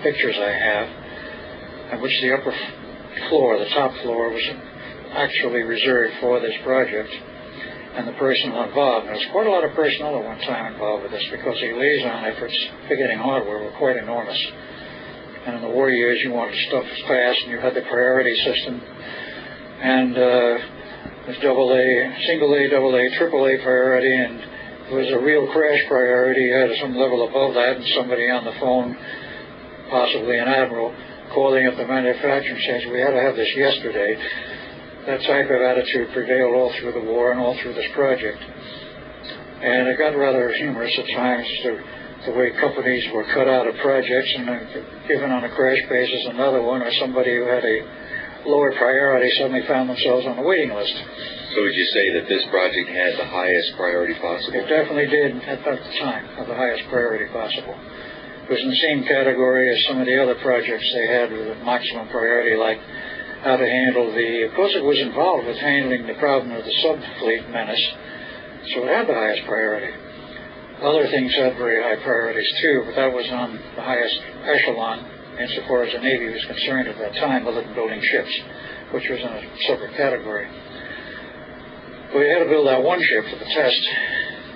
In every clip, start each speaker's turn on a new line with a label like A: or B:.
A: pictures I have, in which the upper floor, the top floor, was actually reserved for this project and the personnel involved. There was quite a lot of personnel at one time involved with this because the liaison efforts for getting hardware were quite enormous. And in the war years, you wanted stuff fast, and you had the priority system, and there's single A, double A, triple A priority, and it was a real crash priority. You had some level above that, and somebody on the phone, possibly an admiral, calling up the manufacturer and saying, "We had to have this yesterday." That type of attitude prevailed all through the war and all through this project. And it got rather humorous at times, the way companies were cut out of projects and given on a crash basis another one, or somebody who had a lower priority suddenly found themselves on the waiting list.
B: So would you say that this project had the highest priority possible?
A: It definitely did at that time, have the highest priority possible. It was in the same category as some of the other projects they had with a maximum priority, like how to handle of course it was involved with handling the problem of the subfleet menace, so it had the highest priority. Other things had very high priorities too, but that was on the highest echelon insofar as the Navy was concerned at that time, other than building ships, which was in a separate category. We had to build that one ship for the test,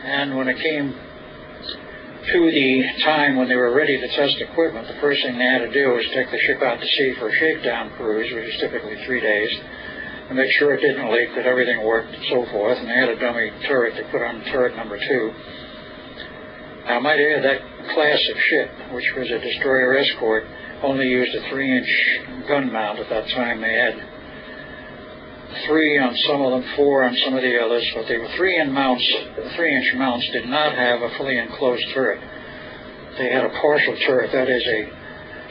A: and when it came to the time when they were ready to test equipment, the first thing they had to do was take the ship out to sea for a shakedown cruise, which is typically 3 days, and make sure it didn't leak, that everything worked, and so forth. And they had a dummy turret they put on turret number 2. Now, I might add that class of ship, which was a destroyer escort, only used a 3-inch gun mount at that time. They had 3 on some of them, 4 on some of the others, but they were 3-inch mounts did not have a fully enclosed turret. They had a partial turret, that is a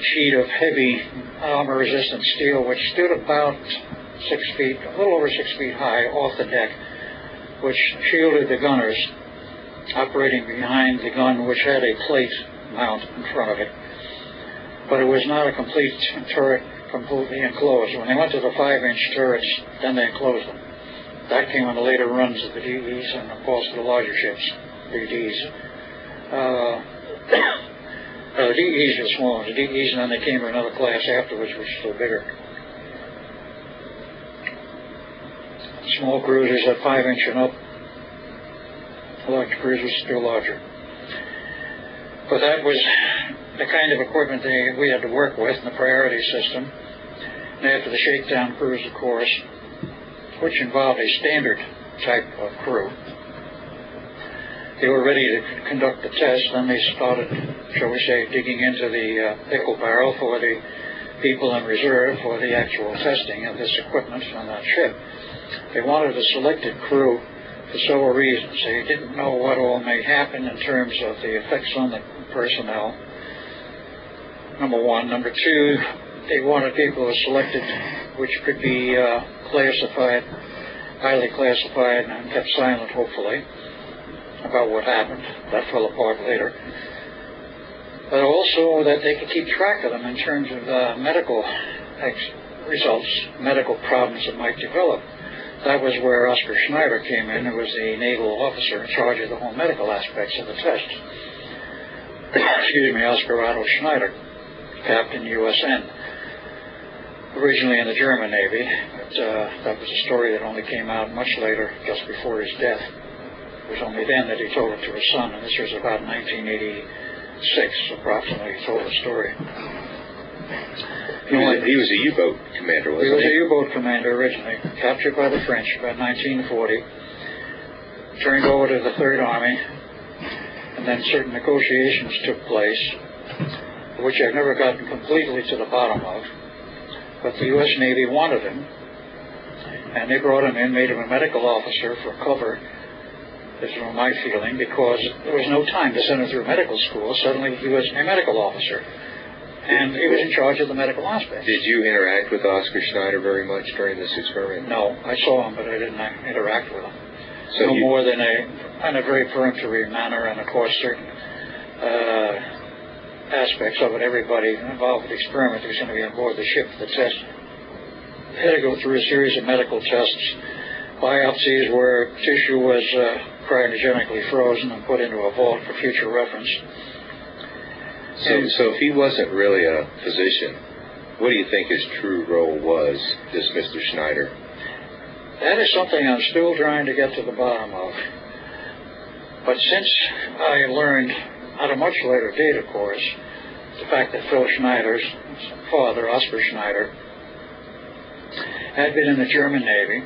A: sheet of heavy armor-resistant steel, which stood about 6 feet, a little over 6 feet high off the deck, which shielded the gunners operating behind the gun, which had a plate mount in front of it. But it was not a complete turret, completely enclosed. When they went to the 5-inch turrets, then they enclosed them. That came on the later runs of the DEs and, of course, the larger ships, the Ds. The DEs were small, the DEs, and then they came to another class afterwards, which was still bigger. Small cruisers at 5-inch and up. Large cruisers still larger. But that was the kind of equipment we had to work with in the priority system. And after the shakedown cruise, of course, which involved a standard type of crew, they were ready to conduct the test. Then they started, shall we say, digging into the pickle barrel for the people in reserve for the actual testing of this equipment on that ship. They wanted a selected crew for several reasons. They didn't know what all may happen in terms of the effects on the personnel, number one. Number two, they wanted people who were selected which could be classified, highly classified, and kept silent, hopefully, about what happened. That fell apart later. But also that they could keep track of them in terms of medical results, medical problems that might develop. That was where Oscar Schneider came in, who was the naval officer in charge of the whole medical aspects of the test. Excuse me, Oscar Otto Schneider, Captain USN, originally in the German Navy, but that was a story that only came out much later, just before his death. It was only then that he told it to his son, and this was about 1986, approximately, he told the story.
B: He was a U-boat commander, wasn't he?
A: He was a U-boat commander originally, captured by the French about 1940, turned over to the Third Army, and then certain negotiations took place, which I've never gotten completely to the bottom of. But the U.S. Navy wanted him, and they brought him in, made him a medical officer for cover. This was my feeling, because there was no time to send him through medical school. Suddenly he was a medical officer, and he was in charge of the medical aspects.
B: Did you interact with Oscar Schneider very much during this experiment?
A: No, I saw him, but I didn't interact with him.
B: So
A: no more than in a very peremptory manner, and of course certain aspects of it. Everybody involved with the experiment who's going to be on board the ship for the test had to go through a series of medical tests, biopsies where tissue was cryogenically frozen and put into a vault for future reference.
B: So if he wasn't really a physician, what do you think his true role was, this Mr. Schneider?
A: That is something I'm still trying to get to the bottom of. But since I learned at a much later date, of course, the fact that Phil Schneider's father, Oscar Schneider, had been in the German Navy,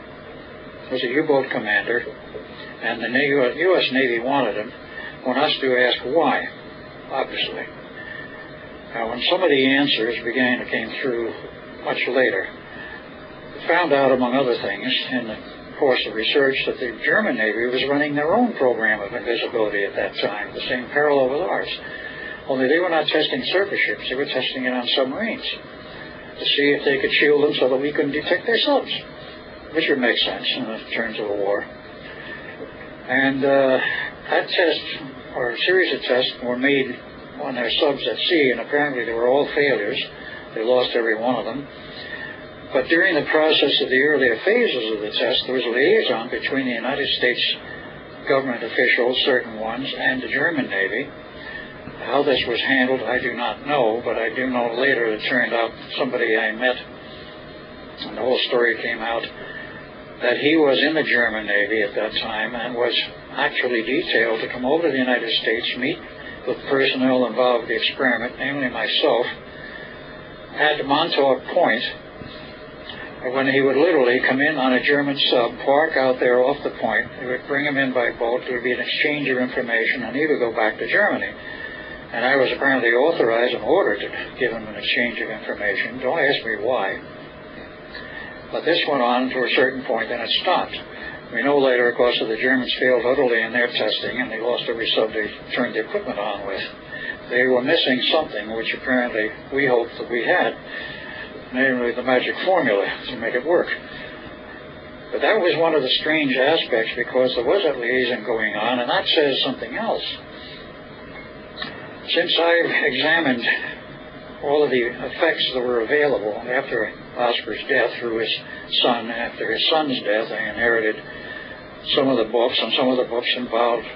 A: was a U-boat commander, and the U.S. Navy wanted him, went us to ask why, obviously. Now, when some of the answers came through much later, we found out, among other things, in the course of research, that the German Navy was running their own program of invisibility at that time, the same parallel with ours. Only they were not testing surface ships, they were testing it on submarines to see if they could shield them so that we couldn't detect their subs, which would make sense in terms of a war. And that test, or a series of tests, were made on their subs at sea, and apparently they were all failures. They lost every one of them. But during the process of the earlier phases of the test, there was a liaison between the United States government officials, certain ones, and the German Navy. How this was handled, I do not know, but I do know later it turned out somebody I met, and the whole story came out, that he was in the German Navy at that time and was actually detailed to come over to the United States, meet with personnel involved with the experiment, namely myself, at Montauk Point, when he would literally come in on a German sub, park out there off the point. They would bring him in by boat. There would be an exchange of information, and he would go back to Germany. And I was apparently authorized and ordered to give him an exchange of information. Don't ask me why. But this went on to a certain point, and it stopped. We know later, of course, that the Germans failed utterly in their testing, and they lost every sub they turned the equipment on with. They were missing something, which apparently we hoped that we had, namely the magic formula to make it work. But that was one of the strange aspects, because there was that liaison going on, and that says something else. Since I've examined all of the effects that were available after Oscar's death through his son, after his son's death, I inherited some of the books, and some of the books involved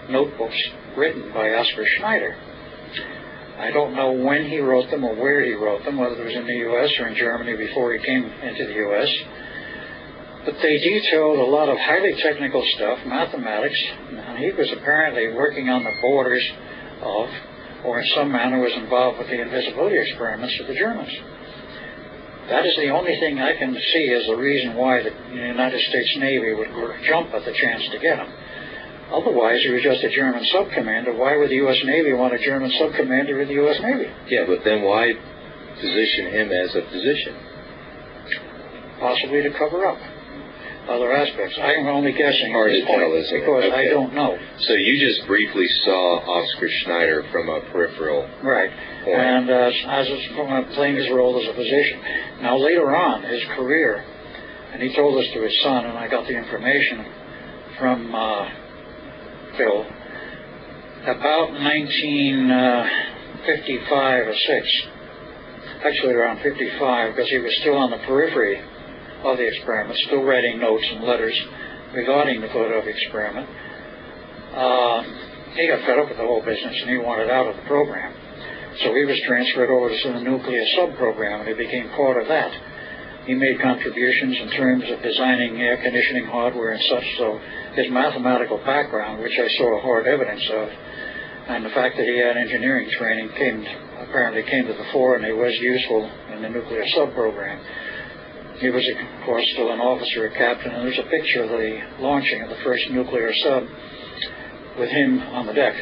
A: notebooks written by Oscar Schneider. I don't know when he wrote them or where he wrote them, whether it was in the U.S. or in Germany before he came into the U.S., but they detailed a lot of highly technical stuff, mathematics, and he was apparently working on the borders of, or in some manner was involved with the invisibility experiments of the Germans. That is the only thing I can see as the reason why the United States Navy would jump at the chance to get him. Otherwise, he was just a German sub-commander. Why would the U.S. Navy want a German sub-commander in the U.S. Navy?
B: Yeah, but then why position him as a physician?
A: Possibly to cover up other aspects. I'm only guessing
B: Hard
A: at this
B: to
A: point,
B: tell, isn't it?
A: because
B: Okay.
A: I don't know.
B: So you just briefly saw Oscar Schneider from a peripheral
A: Right.
B: point.
A: And as playing his role as a physician. Now, later on, his career, and he told this to his son, and I got the information from Phil, about 1955 or 6, actually around 55, because he was still on the periphery of the experiment, still writing notes and letters regarding the Philadelphia experiment. He got fed up with the whole business, and he wanted out of the program. So he was transferred over to the nuclear sub-program, and he became part of that. He made contributions in terms of designing air conditioning hardware and such, so his mathematical background, which I saw hard evidence of, and the fact that he had engineering training apparently came to the fore, and he was useful in the nuclear sub-program. He was, of course, still an officer, a captain, and there's a picture of the launching of the first nuclear sub with him on the deck,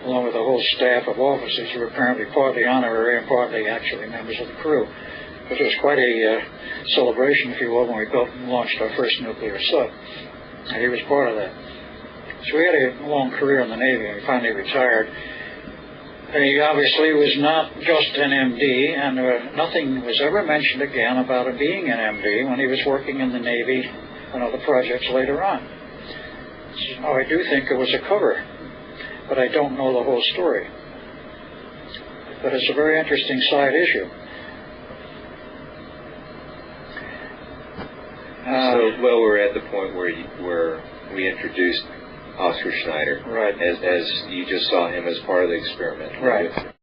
A: along with a whole staff of officers who were apparently partly honorary and partly actually members of the crew. It was quite a celebration, if you will, when we built and launched our first nuclear sub, and he was part of that. So he had a long career in the Navy, and he finally retired. And he obviously was not just an MD, and nothing was ever mentioned again about him being an MD when he was working in the Navy on other projects later on. So I do think it was a cover, but I don't know the whole story. But it's a very interesting side issue.
B: So, well, we're at the point where we introduced Oscar Schneider.
A: Right.
B: As you just saw him as part of the experiment.
A: Right.